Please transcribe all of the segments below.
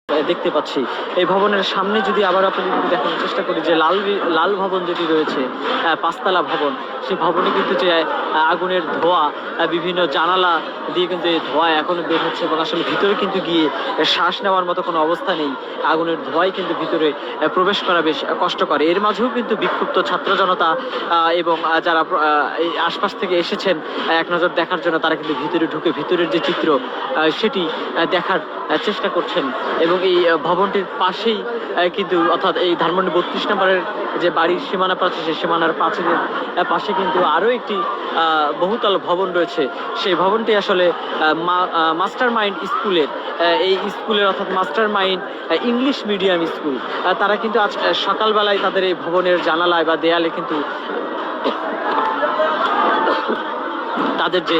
দেখতে পাচ্ছি। এই ভবনের সামনে যদি আবার আপনাদের দেখানোর চেষ্টা করি যে লাল ভবন যেটি রয়েছে, পাঁচতলা ভবন, সেই ভবনে কিন্তু যে আগুনের ধোঁয়া, বিভিন্ন জানালা দিয়ে কিন্তু এই ধোঁয়া এখনো বের হচ্ছে এবং আসলে ভিতরে কিন্তু গিয়ে শ্বাস নেওয়ার মতো কোনো অবস্থা নেই। আগুনের ধোঁয়াই কিন্তু ভিতরে প্রবেশ করা বেশ কষ্টকর। এর মাঝেও কিন্তু বিক্ষুব্ধ ছাত্র জনতা এবং যারা এই আশপাশ থেকে এসেছেন এক নজর দেখার জন্য, তারা কিন্তু ভিতরে ঢুকে ভিতরের যে চিত্র সেটি দেখার চেষ্টা করছেন। এবং এই ভবনটির পাশেই কিন্তু, অর্থাৎ এই ধানমন্ডি 32 নম্বরের যে বাড়ির সীমানা প্রাচীর, সেই সীমানার প্রাচীরের পাশে কিন্তু আরও একটি বহুতল ভবন রয়েছে। সেই ভবনটি আসলে মাস্টার মাইন্ড স্কুলের, এই স্কুলের অর্থাৎ master mind English medium school, তারা কিন্তু আজ সকালবেলায় তাদের এই ভবনের জানালায় বা দেয়ালে কিন্তু তাদের যে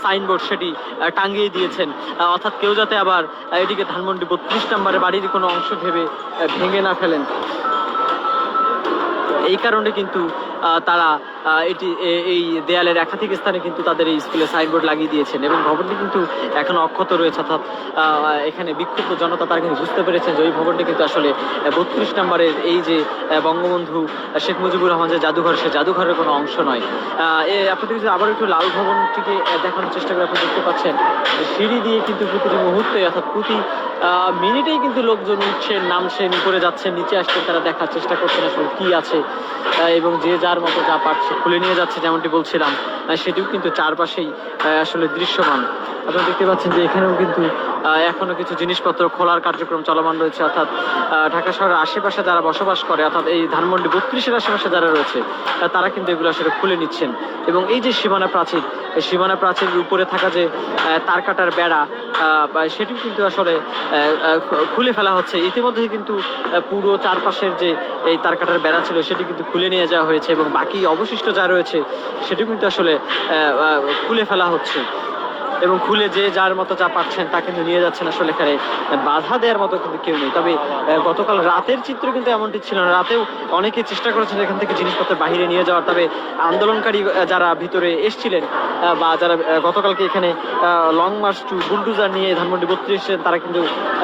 সাইনবোর্ড সেটি টাঙিয়ে দিয়েছেন, অর্থাৎ কেউ যাতে আবার এটিকে ধানমন্ডি 32 নম্বরের বাড়ির কোনো অংশ ভেবে ভেঙে না ফেলেন, এই কারণে কিন্তু তারা এটি এই দেয়ালের একাধিক স্থানে কিন্তু তাদের এই স্কুলে সাইনবোর্ড লাগিয়ে দিয়েছেন এবং ভবনটি কিন্তু এখনো অক্ষত রয়েছে। অর্থাৎ এখানে বিক্ষুব্ধ জনতা তারা কিন্তু বুঝতে পেরেছেন যে ওই ভবনটি কিন্তু আসলে 32 নম্বরের এই যে বঙ্গবন্ধু শেখ মুজিবুর রহমান যে জাদুঘর, সে জাদুঘরের কোনো অংশ নয়। আপনাদের যদি আবার একটু লাল ভবনটিকে দেখানোর চেষ্টা করে, আপনি দেখতে পাচ্ছেন সিঁড়ি দিয়ে কিন্তু প্রতিটি মুহূর্তে, অর্থাৎ প্রতি মিনিটেই কিন্তু লোকজন উঠছেন, নামছেন, উপরে যাচ্ছেন, নিচে আসছেন, তারা দেখার চেষ্টা করছেন আসলে কি আছে এবং যে যার মতো যা পারছে খুলে নিয়ে যাচ্ছে, যেমনটি বলছিলাম। সেটিও কিন্তু চারপাশেই আসলে দৃশ্যমান। আপনারা দেখতে পাচ্ছেন যে এখানেও কিন্তু এখনো কিছু জিনিসপত্র খোলার কার্যক্রম চলমান রয়েছে। অর্থাৎ ঢাকা শহরের আশেপাশে যারা বসবাস করে, অর্থাৎ এই ধানমন্ডি 32-এর আশেপাশে যারা রয়েছে, তারা কিন্তু এগুলো আসলে খুলে নিচ্ছেন। এবং এই যে সীমানা প্রাচীর, এই সীমানা প্রাচীরের উপরে থাকা যে তার কাটার বেড়া, সেটিও কিন্তু আসলে খুলে ফেলা হচ্ছে। ইতিমধ্যেই কিন্তু পুরো চারপাশের যে এই তার কাটার বেড়া ছিল সেটি কিন্তু খুলে নিয়ে যাওয়া হয়েছে এবং বাকি অবশিষ্ট যা রয়েছে সেটিও কিন্তু আসলে খুলে ফেলা হচ্ছে এবং খুলে যে যার মতো যা পাচ্ছেন তা কিন্তু নিয়ে যাচ্ছেন। আসলে এখানে বাধা দেওয়ার মতো কিন্তু কেউ নেই। তবে গতকাল রাতের চিত্র কিন্তু এমনটি ছিল না। রাতেও অনেকে চেষ্টা করেছেন এখান থেকে জিনিসপত্র বাহিরে নিয়ে যাওয়ার। তবে আন্দোলনকারী যারা ভিতরে এসছিলেন বা যারা গতকালকে এখানে লং মার্চ টু বুলডুজার নিয়ে ধানমন্ডি 32 তারা কিন্তু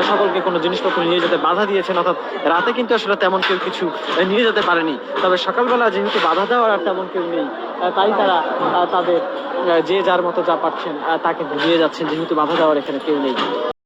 সকলকে কোনো জিনিসপত্র নিয়ে যেতে বাধা দিয়েছেন। অর্থাৎ রাতে কিন্তু আসলে তেমন কেউ কিছু নিয়ে যেতে পারেনি। তবে সকালবেলা যেহেতু বাধা দেওয়ার আর তেমন কেউ নেই, তাই তারা তাদের যে যার মতো যা পাচ্ছেন তা কিন্তু নিয়ে যাচ্ছেন, যেহেতু বাধা দেওয়ার এখানে কেউ নেই।